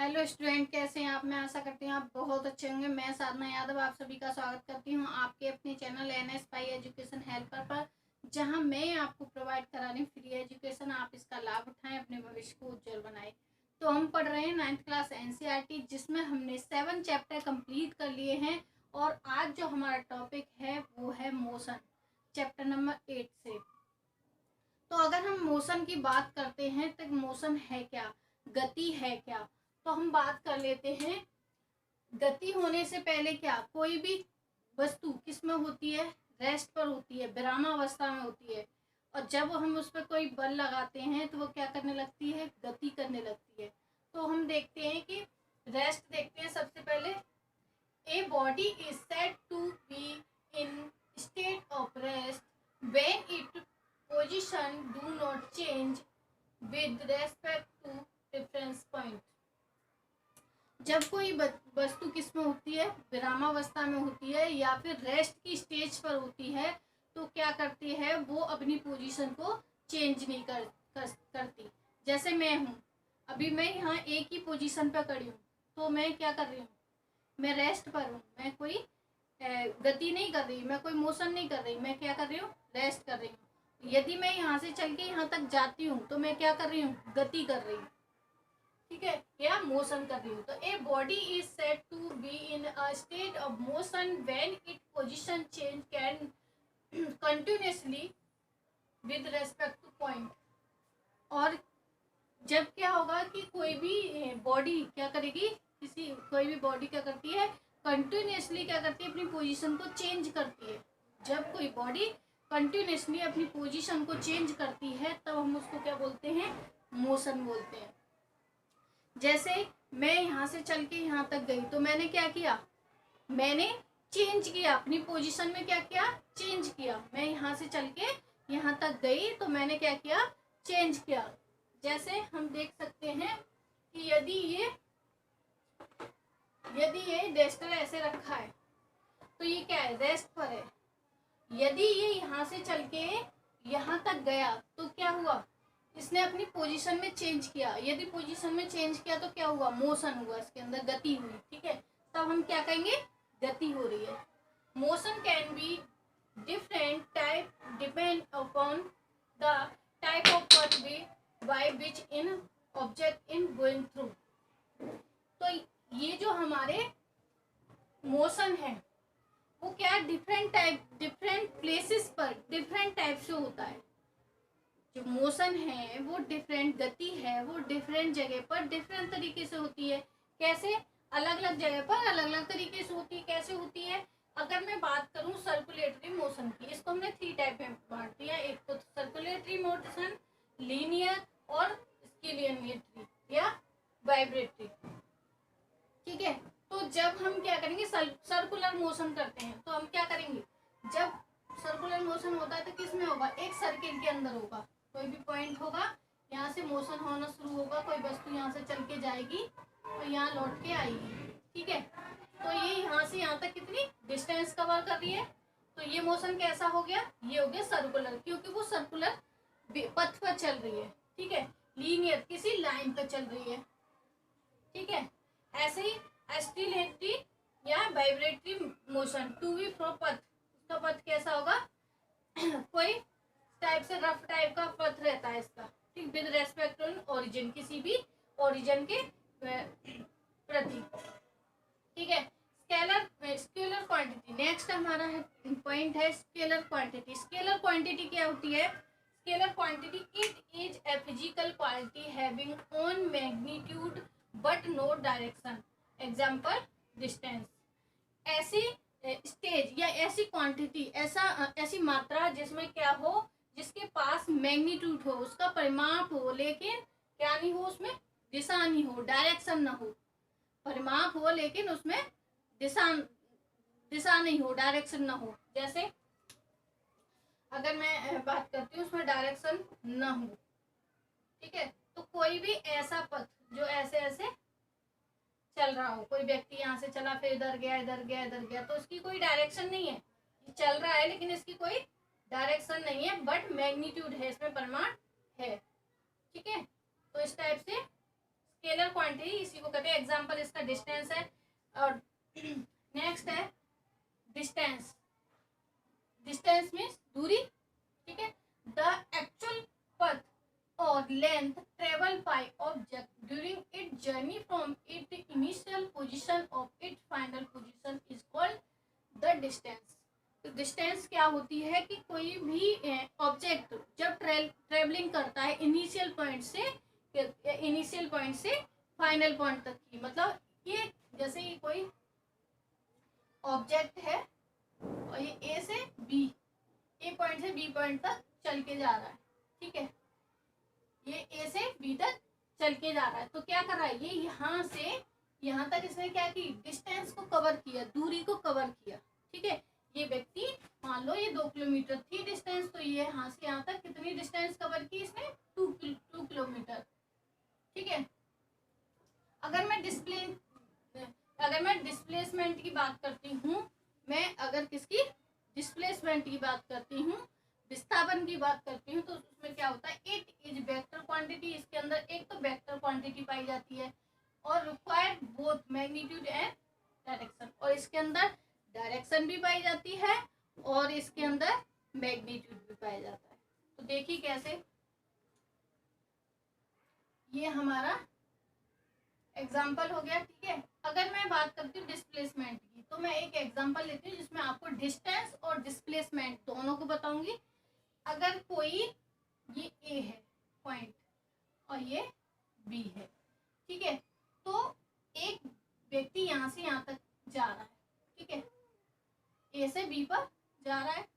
Hello student, कैसे हैं आप। मैं आशा करती हूँ आप बहुत अच्छे होंगे। मैं साधना यादव आप सभी का स्वागत करती हूँ आपके अपने चैनल NS पाई एजुकेशन हेल्पर पर, जहां मैं आपको प्रोवाइड करा रही हूँ फ्री एजुकेशन। आप इसका लाभ उठाएं, अपने भविष्य को उज्जवल बनाएं। तो हम पढ़ रहे हैं 9th क्लास NCERT, जिसमें हमने 7 चैप्टर कंप्लीट कर लिए हैं। और आज जो हमारा टॉपिक है वो है मोशन, चैप्टर नंबर 8 से। तो अगर हम मोशन की बात करते हैं तो मोशन है क्या, गति है क्या, तो हम बात कर लेते हैं। गति होने से पहले क्या, कोई भी वस्तु किस में होती है, रेस्ट पर होती है, विरामावस्था में होती है। और जब हम उस पर कोई बल लगाते हैं तो वो क्या करने लगती है, गति करने लगती है। तो हम देखते हैं कि रेस्ट देखते हैं सबसे पहले। A body is said to be in state of rest when its position do not change with respect to reference point। जब कोई वस्तु किस में होती है, विरामावस्था में होती है या फिर रेस्ट की स्टेज पर होती है, तो क्या करती है, वो अपनी पोजीशन को चेंज नहीं करती। जैसे मैं हूँ, अभी मैं यहाँ एक ही पोजीशन पर खड़ी हूँ, तो मैं क्या कर रही हूँ, मैं रेस्ट पर हूँ। मैं कोई गति नहीं कर रही, मैं कोई मोशन नहीं कर रही, मैं क्या कर रही हूँ, रेस्ट कर रही हूँ। यदि मैं यहाँ से चल के यहाँ तक जाती हूँ तो मैं क्या कर रही हूँ, गति कर रही हूँ, ठीक है, या मोशन कर रही हूँ। तो a body is said to be in a state of motion when it position change can continuously with respect to point. और जब क्या होगा कि कोई भी बॉडी क्या करेगी, कोई भी बॉडी क्या करती है, कंटिन्यूअसली क्या करती है, अपनी पोजीशन को चेंज करती है। जब कोई बॉडी कंटिन्यूअसली अपनी पोजीशन को चेंज करती है तब हम उसको क्या बोलते हैं, मोशन बोलते हैं। जैसे मैं यहाँ से चल के यहाँ तक गई तो मैंने क्या किया, मैंने चेंज किया अपनी पोजीशन में, क्या किया, चेंज किया। मैं यहाँ से चल के यहाँ तक गई तो मैंने क्या किया, चेंज किया। जैसे हम देख सकते हैं कि यदि ये डेस्टर ऐसे रखा है तो ये क्या है, रेस्ट पर है। यदि ये यहाँ से चल के यहाँ तक गया तो क्या हुआ, इसने अपनी पोजीशन में चेंज किया। यदि पोजीशन में चेंज किया तो क्या हुआ, मोशन हुआ, इसके अंदर गति हुई, ठीक है। तब हम क्या कहेंगे, गति हो रही है। Motion can be different type depend upon the type of pathway by which in object in going through। तो ये जो हमारे मोशन है वो क्या, डिफरेंट प्लेसेस पर डिफरेंट टाइप से होता है। जो मोशन है वो डिफरेंट, गति है वो डिफरेंट जगह पर डिफरेंट तरीके से होती है। कैसे, अलग अलग जगह पर अलग अलग तरीके से होती है। कैसे होती है, अगर मैं बात करूं सर्कुलेटरी मोशन की, इसको हमने 3 टाइप में बांट दिया। एक तो सर्कुलेटरी मोशन, लीनियर और स्केलियनमेट्री या वाइब्रेटरी, ठीक है। तो जब हम क्या करेंगे, सर्कुलर मोशन करते हैं तो हम क्या करेंगे, जब सर्कुलर मोशन होता है तो किस में होगा, एक सर्किल के अंदर होगा। कोई भी पॉइंट होगा, यहाँ से मोशन होना शुरू होगा, कोई वस्तु यहाँ से चल के जाएगी और यहाँ लौट के आएगी, ठीक है। तो ये यहाँ से यहाँ तक कितनी डिस्टेंस कवर कर रही है, तो ये मोशन कैसा हो गया, ये हो गया सर्कुलर, क्योंकि वो सर्कुलर पथ पर चल रही है, ठीक है। लीनियर, किसी लाइन पर चल रही है, ठीक है। ऐसे ही ऑसिलेटरी या वाइब्रेटरी मोशन, टू वी फ्रो पथ, उसका पथ कैसा होगा कोई टाइप से रफ टाइप का पथ रहता है इसका, ठीक, विद रेस्पेक्ट टू ओरिजिन, किसी भी ओरिजिन के प्रति, ठीक है। स्केलर क्वांटिटी, नेक्स्ट हमारा पॉइंट है स्केलर क्वांटिटी। स्केलर क्वांटिटी क्या होती है, scalar quantity it is a physical quality having own magnitude but no direction, example distance. ऐसी स्टेज या ऐसी क्वांटिटी, ऐसी मात्रा जिसमें क्या हो, जिसके पास मैग्नीट्यूड हो, उसका परिमाप हो, लेकिन क्या नहीं हो, उसमें दिशा नहीं हो, डायरेक्शन ना हो। परिमाप हो लेकिन उसमें दिशा नहीं हो, डायरेक्शन ना हो। जैसे अगर मैं बात करती हूँ उसमें डायरेक्शन ना हो, ठीक है। तो कोई भी ऐसा पथ जो ऐसे ऐसे चल रहा हो, कोई व्यक्ति यहाँ से चला फिर इधर गया इधर गया इधर गया, तो इसकी कोई डायरेक्शन नहीं है, चल रहा है लेकिन इसकी कोई डायरेक्शन नहीं है, बट मैग्नीट्यूड है, इसमें परिमाण है, ठीक है। तो इस टाइप से स्केलर क्वांटिटी इसी को कहते हैं। एग्जांपल इसका डिस्टेंस है। और नेक्स्ट है डिस्टेंस। डिस्टेंस मीन्स दूरी, ठीक है। द एक्चुअल पथ और length travel by object during it journey from it initial position of it final position is called the distance. तो डिस्टेंस क्या होती है कि कोई भी ऑब्जेक्ट जब ट्रेवलिंग करता है इनिशियल पॉइंट से फाइनल पॉइंट तक की, मतलब ये जैसे ये कोई ऑब्जेक्ट है और ये ए से बी, ए पॉइंट से बी पॉइंट तक चल के जा रहा है, ठीक है। ये ए से बी तक चल के जा रहा है, तो क्या कर रहा है, ये यहाँ से यहाँ तक इसने क्या की, डिस्टेंस को कवर किया, दूरी को कवर किया, ठीक है। ये व्यक्ति मान लो ये 2 किलोमीटर थी डिस्टेंस, तो ये यहाँ से यहाँ तक कितनी डिस्टेंस कवर की इसने, 2 किलोमीटर, ठीक है। अगर मैं डिस्प्लेसमेंट की बात करती हूँ, मैं अगर किसकी डिस्प्लेसमेंट की बात करती हूँ, विस्थापन की बात करती हूँ, तो उसमें क्या होता है, इट इज वेक्टर क्वांटिटी। इसके अंदर एक तो वेक्टर क्वांटिटी पाई जाती है और required both magnitude and direction, और इसके अंदर डायरेक्शन भी पाई जाती है और इसके अंदर मैग्नीट्यूड भी पाया जाता है। तो देखिए कैसे, ये हमारा एग्जाम्पल हो गया, ठीक है। अगर मैं बात करती हूँ डिस्प्लेसमेंट की, तो मैं एक एग्जाम्पल लेती हूँ जिसमें आपको डिस्टेंस और डिस्प्लेसमेंट दोनों को बताऊंगी। अगर कोई ये ए है पॉइंट और ये बी है, ठीक है, तो एक व्यक्ति यहाँ से यहाँ तक जा रहा है, ठीक है, ए से बी पर जा रहा है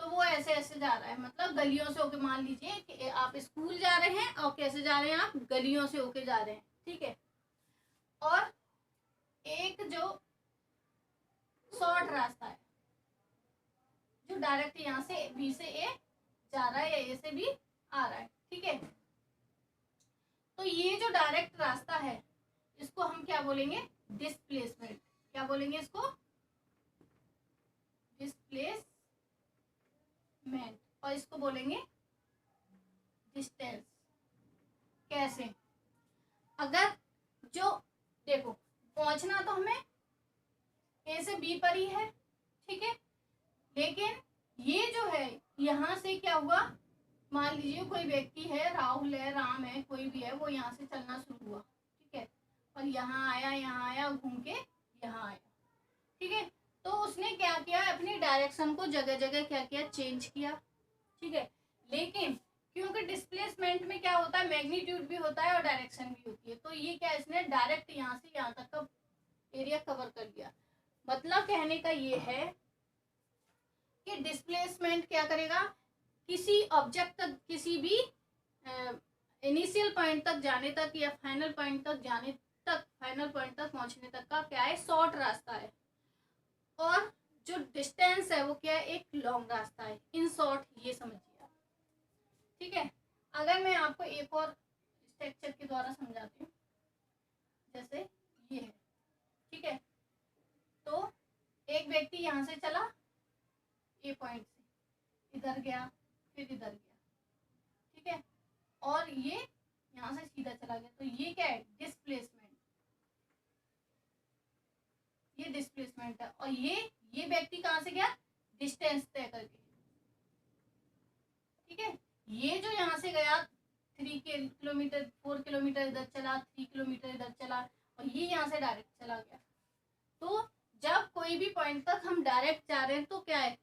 तो वो ऐसे ऐसे जा रहा है, मतलब गलियों से होके, मान लीजिए कि आप स्कूल जा रहे हैं और कैसे जा रहे हैं, आप गलियों से होके जा रहे हैं, ठीक है। और एक जो शॉर्ट रास्ता है जो डायरेक्ट यहाँ से बी से ए जा रहा है या ए से बी आ रहा है, ठीक है। तो ये जो डायरेक्ट रास्ता है इसको हम क्या बोलेंगे, डिस्प्लेसमेंट। क्या बोलेंगे इसको, डिस्प्लेसमेंट, और इसको बोलेंगे डिस्टेंस। कैसे, अगर जो देखो पहुंचना तो हमें ए से बी पर ही है, ठीक है, लेकिन ये जो है यहाँ से क्या हुआ, मान लीजिए कोई व्यक्ति है, राहुल है, राम है, कोई भी है, वो यहाँ से चलना शुरू हुआ, ठीक है, और यहाँ आया घूम के यहाँ आया, ठीक है। तो उसने क्या किया, अपनी डायरेक्शन को जगह जगह क्या किया, चेंज किया, ठीक है। लेकिन क्योंकि डिस्प्लेसमेंट में क्या होता है, मैग्नीट्यूड भी होता है और डायरेक्शन भी होती है, तो ये क्या, इसने डायरेक्ट यहाँ से यहाँ तक का एरिया कवर कर लिया। मतलब कहने का ये है कि डिस्प्लेसमेंट क्या करेगा, किसी ऑब्जेक्ट तक, किसी भी इनिशियल पॉइंट तक जाने तक या फाइनल पॉइंट तक जाने तक, फाइनल पॉइंट तक पहुंचने तक का क्या है, शॉर्ट रास्ता है, और जो डिस्टेंस है वो क्या है, एक लॉन्ग रास्ता है। इन शॉर्ट ये समझिए आप, ठीक है। अगर मैं आपको एक और स्ट्रक्चर के द्वारा समझाती हूँ, जैसे ये है, ठीक है, तो एक व्यक्ति यहाँ से चला ए पॉइंट से, इधर गया, फिर इधर गया, ठीक है, और ये यहाँ से सीधा चला गया, तो ये क्या है, डिस्प्लेसमेंट, ये डिस्प्लेसमेंट है। और ये व्यक्ति कहाँ से गया, डिस्टेंस तय करके, ठीक है। ये जो यहाँ से गया 3 किलोमीटर, 4 किलोमीटर इधर चला, 3 किलोमीटर इधर चला, और ये यहाँ से डायरेक्ट चला गया। तो जब कोई भी पॉइंट तक हम डायरेक्ट जा रहे हैं तो क्या है,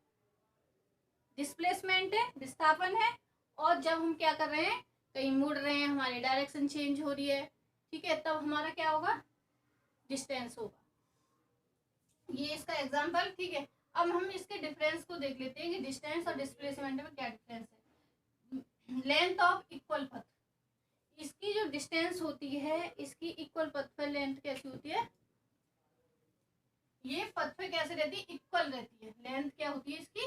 डिस्प्लेसमेंट है, विस्थापन है। और जब हम क्या कर रहे हैं, कहीं मुड़ रहे हैं, हमारी डायरेक्शन चेंज हो रही है, ठीक है, तब हमारा क्या होगा, डिस्टेंस होगा। ये इसका एग्जांपल, ठीक है। अब हम इसके डिफरेंस को देख लेते हैं कि डिस्टेंस और डिस्प्लेसमेंट में क्या डिफरेंस है। लेंथ ऑफ इक्वल पथ, इसकी जो डिस्टेंस होती है, इसकी इक्वल पथ पर लेंथ कैसी होती है, ये पथ पे कैसे रहती है, इक्वल रहती है। लेंथ क्या होती है इसकी,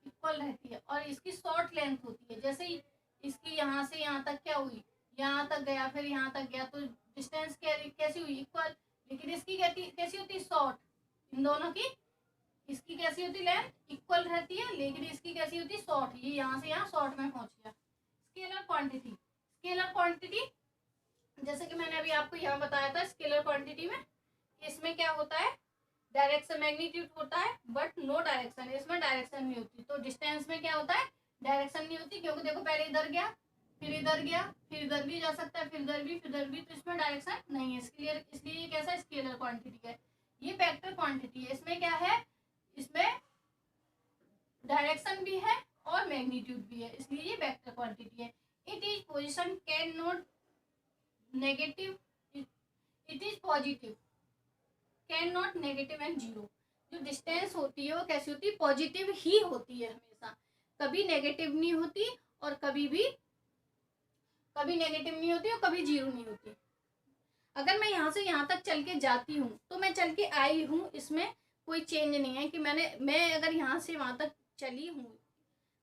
इक्वल रहती है। और इसकी शॉर्ट लेंथ होती है, जैसे इसकी यहाँ से यहाँ तक क्या हुई, यहाँ तक गया, फिर यहाँ तक गया, तो डिस्टेंस कैसी हुई, इक्वल। लेकिन इसकी कैसी होती है, शॉर्ट। इन दोनों की, इसकी कैसी होती, लेंथ इक्वल रहती है, लेकिन इसकी कैसी होती, शॉर्ट। ये यहाँ से यहाँ शॉर्ट में पहुंच गया। स्केलर क्वांटिटी, स्केलर क्वांटिटी जैसे कि मैंने अभी आपको यहाँ बताया था स्केलर क्वांटिटी में, इसमें क्या होता है, डायरेक्शन मैग्नीट्यूड होता है बट नो डायरेक्शन, इसमें डायरेक्शन नहीं होती। तो डिस्टेंस में क्या होता है, डायरेक्शन नहीं होती, क्योंकि देखो पहले इधर गया, फिर इधर गया, फिर इधर भी जा सकता है, फिर इधर भी, फिर इधर भी, तो इसमें डायरेक्शन नहीं है। इसलिए ये कैसा स्केलर क्वांटिटी है, ये वेक्टर क्वांटिटी है। इसमें क्या है, इसमें डायरेक्शन भी है और मैग्नीट्यूड भी है, इसलिए ये वेक्टर क्वांटिटी है। It is position can not negative, it is positive, can not negative and zero. जो डिस्टेंस होती है वो कैसी होती है, पॉजिटिव ही होती है हमेशा, कभी नेगेटिव नहीं होती और कभी नेगेटिव नहीं होती और कभी जीरो नहीं होती। अगर मैं यहाँ से यहाँ तक चल के जाती हूँ तो मैं चल के आई हूँ, इसमें कोई चेंज नहीं है कि मैं अगर यहाँ से वहां तक चली हूँ,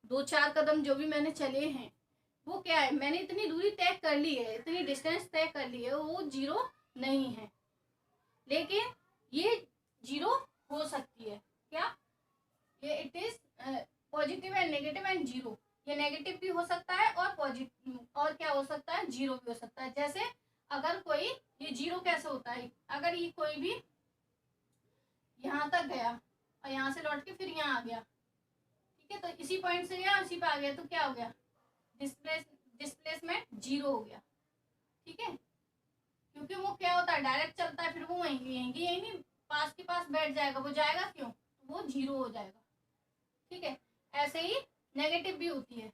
2-4 कदम जो भी मैंने चले हैं, वो क्या है, मैंने इतनी दूरी तय कर ली है, इतनी डिस्टेंस तय कर ली है, वो जीरो नहीं है। लेकिन ये जीरो हो सकती है, क्या, ये it is positive and negative and zero. ये नेगेटिव भी हो सकता है और पॉजिटिव, और क्या हो सकता है, जीरो भी हो सकता है। जैसे अगर कोई, ये जीरो कैसे होता है, अगर ये कोई भी यहाँ तक गया और यहाँ से लौट के फिर यहाँ आ गया, ठीक है, तो इसी पॉइंट से गया, इसी पे आ गया, तो क्या हो गया, डिस्प्लेसमेंट जीरो हो गया, ठीक है। क्योंकि वो क्या होता है, डायरेक्ट चलता है, फिर वो यहीं नहीं पास के पास बैठ जाएगा, वो जाएगा क्यों, वो जीरो हो जाएगा, ठीक है। ऐसे ही नेगेटिव भी होती है।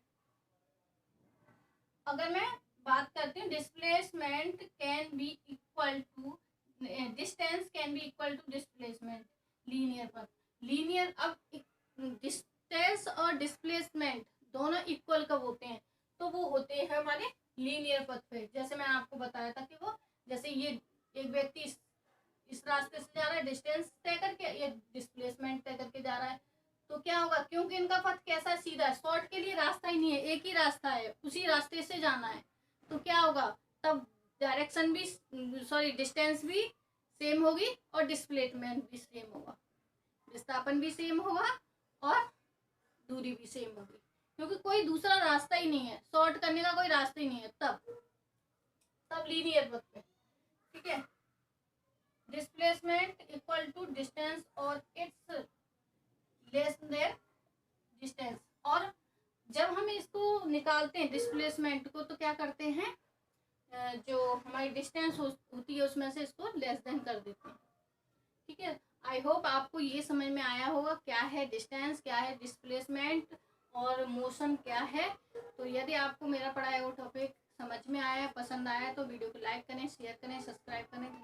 अगर मैं बात करती हूँ, displacement can be equal to, distance can be equal to displacement linear पर, लीनियर, अब डिस्टेंस और डिस्प्लेसमेंट दोनों इक्वल कब होते हैं, तो वो होते हैं हमारे लीनियर पथ पे। जैसे मैंने आपको बताया था कि वो, जैसे ये एक व्यक्ति इस रास्ते से जा रहा है डिस्टेंस तय करके, ये डिस्प्लेसमेंट तय करके जा रहा है, तो क्या होगा, क्योंकि इनका पथ कैसा, सीधा है, शॉर्ट के लिए रास्ता ही नहीं है, एक ही रास्ता है, उसी रास्ते से जाना है, तो क्या होगा, तब डायरेक्शन भी, सॉरी, डिस्टेंस भी सेम होगी और डिस्प्लेसमेंट भी सेम होगा, विस्थापन भी सेम होगा और दूरी भी सेम होगी, क्योंकि कोई दूसरा रास्ता ही नहीं है, शॉर्ट करने का कोई रास्ता ही नहीं है, तब लीनियर पथ पे, ठीक है। डिस्प्लेसमेंट इक्वल टू डिस्टेंस और इट्स लेस देन डिस्टेंस। और जब हम इसको निकालते हैं डिस्प्लेसमेंट को, तो क्या करते हैं, जो हमारी डिस्टेंस होती है उसमें से इसको लेस देन कर देते हैं, ठीक है। आई होप आपको ये समझ में आया होगा क्या है डिस्टेंस, क्या है डिस्प्लेसमेंट और मोशन क्या है। तो यदि आपको मेरा पढ़ाया हुआ टॉपिक समझ में आया, पसंद आया, तो वीडियो को लाइक करें, शेयर करें, सब्सक्राइब करें।